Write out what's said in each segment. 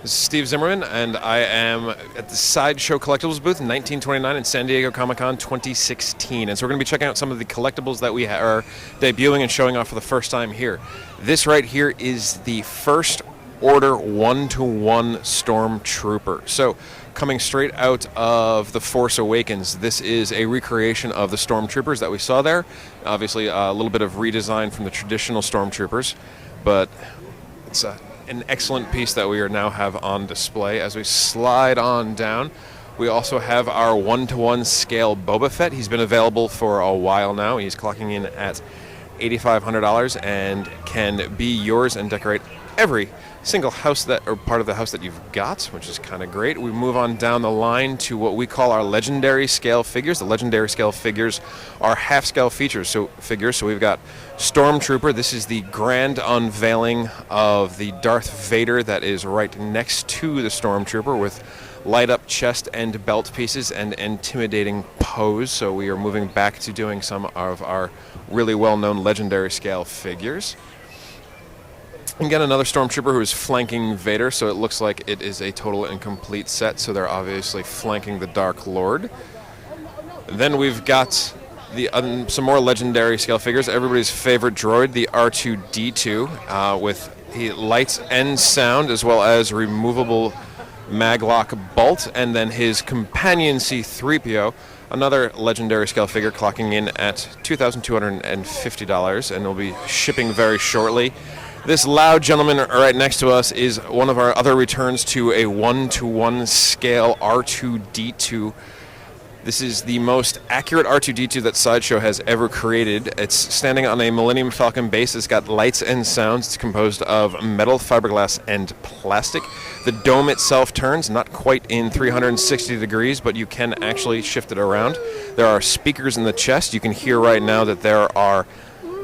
This is Steve Zimmerman, and I am at the SIDESHOW Collectibles booth in 1929 in San Diego Comic-Con 2016. And so we're going to be checking out some of the collectibles that we are debuting and showing off for the first time here. This right here is the first order one-to-one Stormtrooper. So coming straight out of The Force Awakens, this is a recreation of the Stormtroopers that we saw there. Obviously a little bit of redesign from the traditional Stormtroopers, but it's an excellent piece that we now have on display. As we slide on down, we also have our one-to-one scale Boba Fett. He's been available for a while now. He's clocking in at $8,500 and can be yours and decorate every single house that or part of the house that you've got, which is kind of great. We move on down the line to what we call our legendary scale figures. The legendary scale figures are half-scale figures. So we've got Stormtrooper. This is the grand unveiling of the Darth Vader that is right next to the Stormtrooper with light-up chest and belt pieces and intimidating pose. So we are moving back to doing some of our really well-known legendary scale figures. Again, another Stormtrooper who is flanking Vader, so it looks like it is a total and complete set, so they're obviously flanking the Dark Lord. Then we've got some more legendary scale figures. Everybody's favorite droid, the R2-D2, with lights and sound, as well as removable maglock bolt, and then his companion C-3PO, another legendary scale figure clocking in at $2,250, and will be shipping very shortly. This loud gentleman right next to us is one of our other returns to a one-to-one scale R2-D2. This is the most accurate R2-D2 that SIDESHOW has ever created. It's standing on a Millennium Falcon base. It's got lights and sounds. It's composed of metal, fiberglass, and plastic. The dome itself turns, not quite in 360 degrees, but you can actually shift it around. There are speakers in the chest. You can hear right now that there are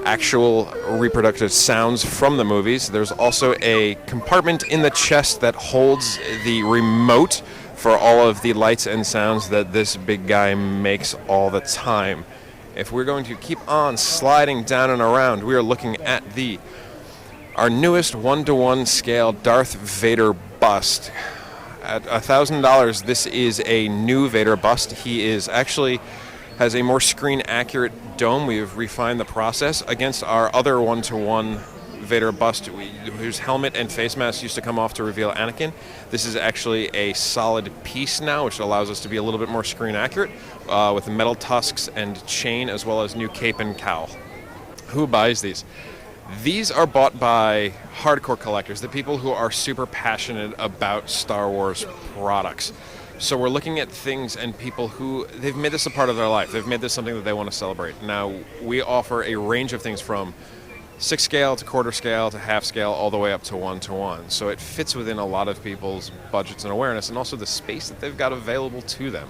actual reproductive sounds from the movies. There's also a compartment in the chest that holds the remote for all of the lights and sounds that this big guy makes all the time. If we're going to keep on sliding down and around, we are looking at our newest one-to-one scale Darth Vader bust. At $1,000, this is a new Vader bust. He is actually has a more screen-accurate dome. We've refined the process against our other one-to-one Vader bust, whose helmet and face mask used to come off to reveal Anakin. This is actually a solid piece now, which allows us to be a little bit more screen-accurate, with metal tusks and chain, as well as new cape and cowl. Who buys these? These are bought by hardcore collectors, the people who are super passionate about Star Wars products. So we're looking at things and people who, they've made this a part of their life. They've made this something that they want to celebrate. Now, we offer a range of things from 6 scale to quarter scale to half scale, all the way up to one-to-one. So it fits within a lot of people's budgets and awareness, and also the space that they've got available to them.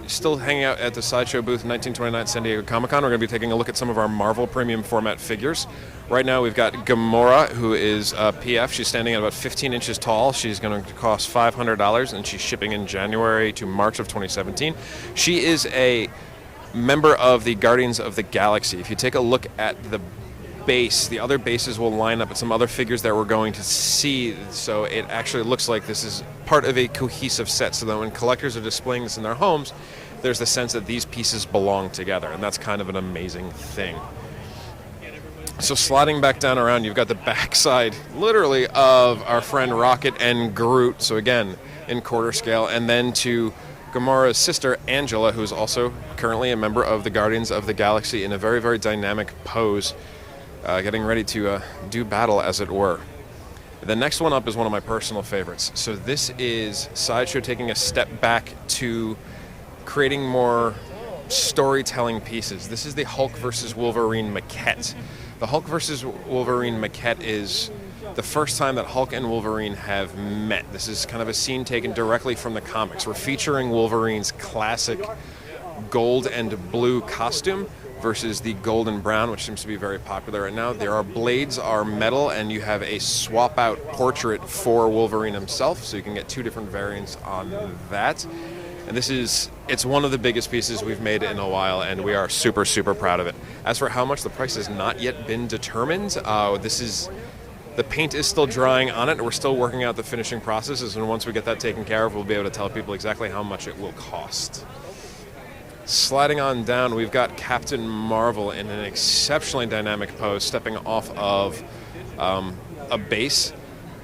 Still hanging out at the SIDESHOW booth 1929 San Diego Comic-Con. We're going to be taking a look at some of our Marvel premium format figures. Right now we've got Gamora, who is PF. She's standing at about 15 inches tall. She's going to cost $500, and she's shipping in January to March of 2017. She is a member of the Guardians of the Galaxy. If you take a look at the base, the other bases will line up at some other figures that we're going to see, so it actually looks like this is part of a cohesive set, so that when collectors are displaying this in their homes, there's the sense that these pieces belong together, and that's kind of an amazing thing. So sliding back down around, you've got the backside, literally, of our friend Rocket and Groot, so again, in quarter scale, and then to Gamora's sister, Angela, who's also currently a member of the Guardians of the Galaxy in a very, very dynamic pose, getting ready to do battle, as it were. The next one up is one of my personal favorites. So this is SIDESHOW taking a step back to creating more storytelling pieces. This is the Hulk vs. Wolverine maquette. The Hulk vs. Wolverine maquette is the first time that Hulk and Wolverine have met. This is kind of a scene taken directly from the comics. We're featuring Wolverine's classic gold and blue costume versus the gold and brown, which seems to be very popular right now. Their blades are metal, and you have a swap-out portrait for Wolverine himself, so you can get two different variants on that. And it's one of the biggest pieces we've made in a while, and we are super, super proud of it. As for how much, the price has not yet been determined. This is The paint is still drying on it, and we're still working out the finishing processes, and once we get that taken care of, we'll be able to tell people exactly how much it will cost. Sliding on down, we've got Captain Marvel in an exceptionally dynamic pose, stepping off of a base.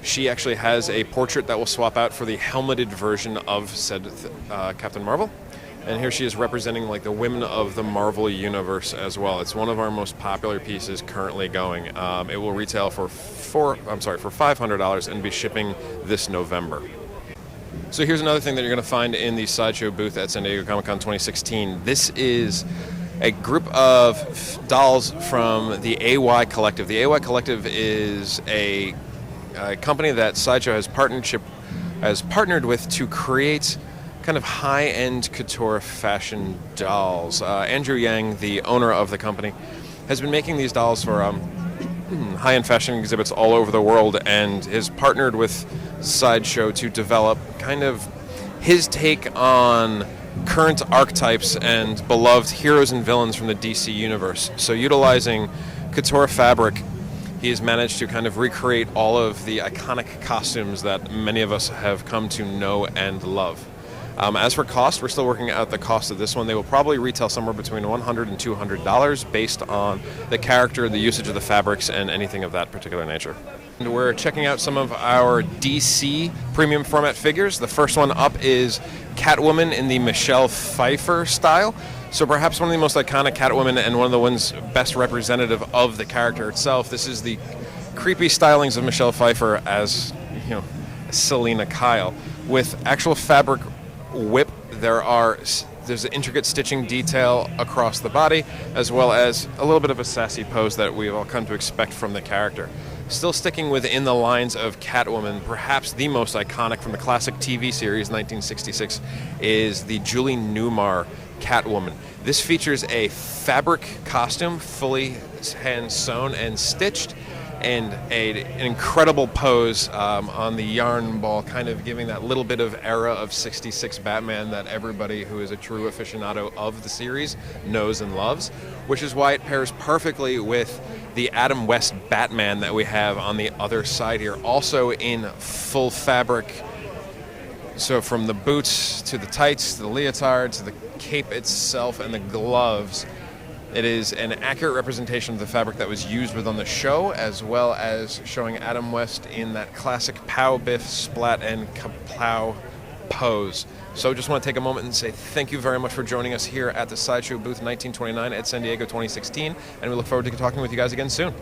She actually has a portrait that will swap out for the helmeted version of said Captain Marvel. And here she is representing like the women of the Marvel Universe as well. It's one of our most popular pieces currently going. It will retail for $500 and be shipping this November. So here's another thing that you're going to find in the Sideshow booth at San Diego Comic-Con 2016. This is a group of dolls from the AY Collective. The AY Collective is a company that Sideshow has partnered with to create kind of high-end couture fashion dolls. Andrew Yang, the owner of the company, has been making these dolls for high-end fashion exhibits all over the world, and has partnered with Sideshow to develop kind of his take on current archetypes and beloved heroes and villains from the DC universe. So utilizing couture fabric, he has managed to kind of recreate all of the iconic costumes that many of us have come to know and love. As for cost, we're still working out the cost of this one. They will probably retail somewhere between $100 and $200 based on the character, the usage of the fabrics, and anything of that particular nature. And we're checking out some of our DC premium format figures. The first one up is Catwoman in the Michelle Pfeiffer style. So perhaps one of the most iconic Catwoman and one of the ones best representative of the character itself. This is the creepy stylings of Michelle Pfeiffer as, Selena Kyle. With actual fabric whip, there's an intricate stitching detail across the body, as well as a little bit of a sassy pose that we've all come to expect from the character. Still sticking within the lines of Catwoman, perhaps the most iconic from the classic TV series 1966 is the Julie Newmar Catwoman. This features a fabric costume, fully hand sewn and stitched, and an incredible pose on the yarn ball, kind of giving that little bit of era of 66 Batman that everybody who is a true aficionado of the series knows and loves, which is why it pairs perfectly with the Adam West Batman that we have on the other side here, also in full fabric. So from the boots to the tights to the leotard to the cape itself and the gloves, it is an accurate representation of the fabric that was used with on the show, as well as showing Adam West in that classic pow, biff, splat, and kaplow pose. So just want to take a moment and say thank you very much for joining us here at the Sideshow booth 1929 at San Diego 2016, and we look forward to talking with you guys again soon.